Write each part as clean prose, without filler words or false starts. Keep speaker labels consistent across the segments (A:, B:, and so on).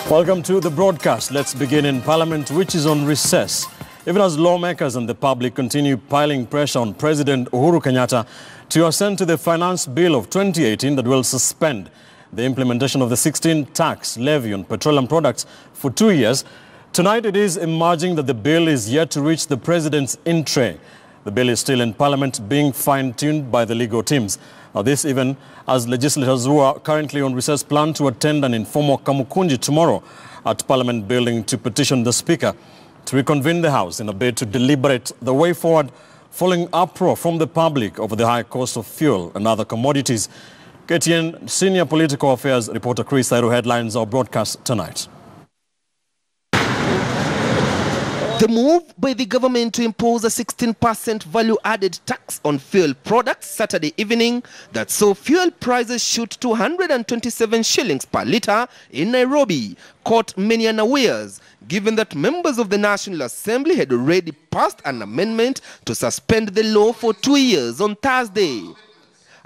A: Welcome to the broadcast. Let's begin in Parliament, which is on recess. Even as lawmakers and the public continue piling pressure on President Uhuru Kenyatta to assent to the finance bill of 2018 that will suspend the implementation of the 16th tax levy on petroleum products for 2 years, tonight it is emerging that the bill is yet to reach the president's in tray. The bill is still in Parliament being fine-tuned by the legal teams. Now, this even as legislators who are currently on recess plan to attend an informal Kamukunji tomorrow at Parliament building to petition the Speaker to reconvene the House in a bid to deliberate the way forward following uproar from the public over the high cost of fuel and other commodities. KTN Senior Political Affairs reporter Chris Airu headlines our broadcast tonight.
B: The move by the government to impose a 16% value-added tax on fuel products Saturday evening that saw fuel prices shoot to 127 shillings per litre in Nairobi caught many unawares, given that members of the National Assembly had already passed an amendment to suspend the law for 2 years on Thursday.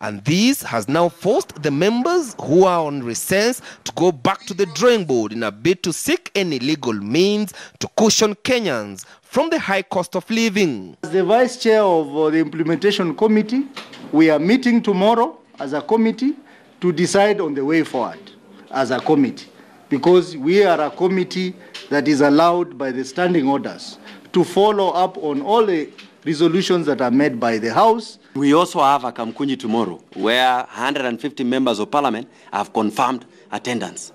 B: And this has now forced the members who are on recess to go back to the drawing board in a bid to seek any legal means to cushion Kenyans from the high cost of living.
C: As the Vice Chair of the Implementation Committee, we are meeting tomorrow as a committee to decide on the way forward as a committee, because we are a committee that is allowed by the standing orders to follow up on all the resolutions that are made by the House.
D: We also have a Kamukunji tomorrow where 150 members of parliament have confirmed attendance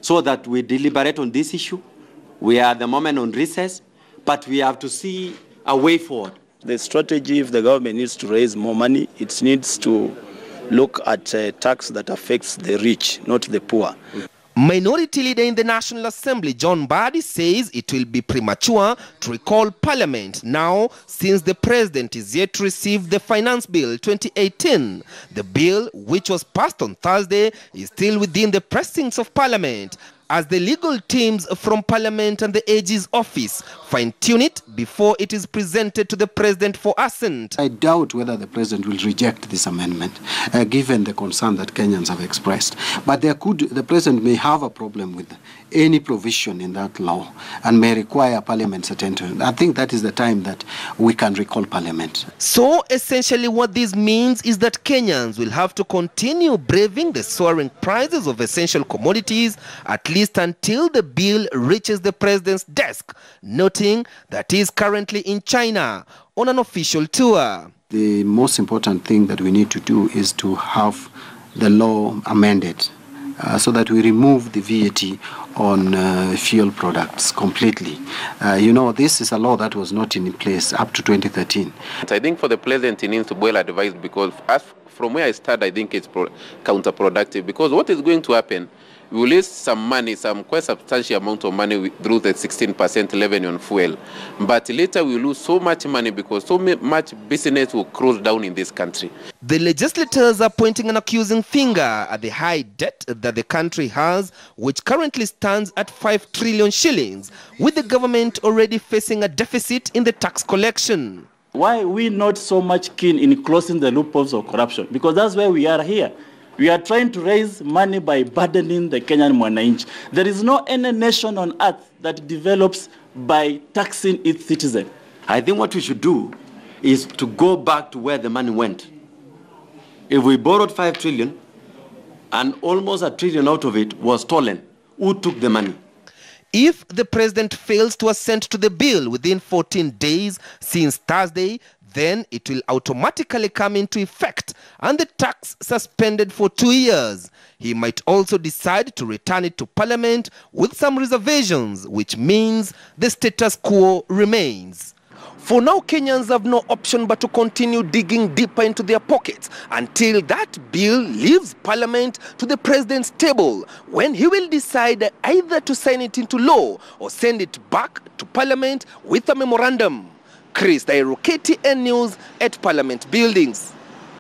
D: so that we deliberate on this issue. We are at the moment on recess, but we have to see a way forward.
E: The strategy, if the government needs to raise more money, it needs to look at a tax that affects the rich, not the poor.
B: Minority Leader in the National Assembly, John Mbadi, says it will be premature to recall Parliament now since the President is yet to receive the Finance Bill 2018. The bill, which was passed on Thursday, is still within the precincts of Parliament, as the legal teams from Parliament and the AG's office fine-tune it before it is presented to the President for assent.
F: I doubt whether the President will reject this amendment, given the concern that Kenyans have expressed. But the President may have a problem with any provision in that law and may require Parliament's attention. I think that is the time that we can recall Parliament.
B: So essentially what this means is that Kenyans will have to continue braving the soaring prices of essential commodities at least until the bill reaches the President's desk, noting that he is currently in China on an official tour.
F: The most important thing that we need to do is to have the law amended so that we remove the VAT on fuel products completely. This is a law that was not in place up to 2013.
G: I think for the President, he needs to well advise, because from where I start, I think it's counterproductive, because what is going to happen, we will lose some money, some quite substantial amount of money through the 16% levy on fuel. But later we will lose so much money because so much business will close down in this country.
B: The legislators are pointing an accusing finger at the high debt that the country has, which currently stands at 5 trillion shillings, with the government already facing a deficit in the tax collection.
H: Why are we not so much keen in closing the loopholes of corruption? Because that's where we are here. We are trying to raise money by burdening the Kenyan mwananchi. There is no any nation on earth that develops by taxing its citizens.
D: I think what we should do is to go back to where the money went. If we borrowed 5 trillion and almost 1 trillion out of it was stolen, who took the money?
B: If the President fails to assent to the bill within 14 days since Thursday, then it will automatically come into effect and the tax suspended for 2 years. He might also decide to return it to Parliament with some reservations, which means the status quo remains. For now, Kenyans have no option but to continue digging deeper into their pockets until that bill leaves Parliament to the President's table, when he will decide either to sign it into law or send it back to Parliament with a memorandum. Chris Airu, KTN News at Parliament Buildings.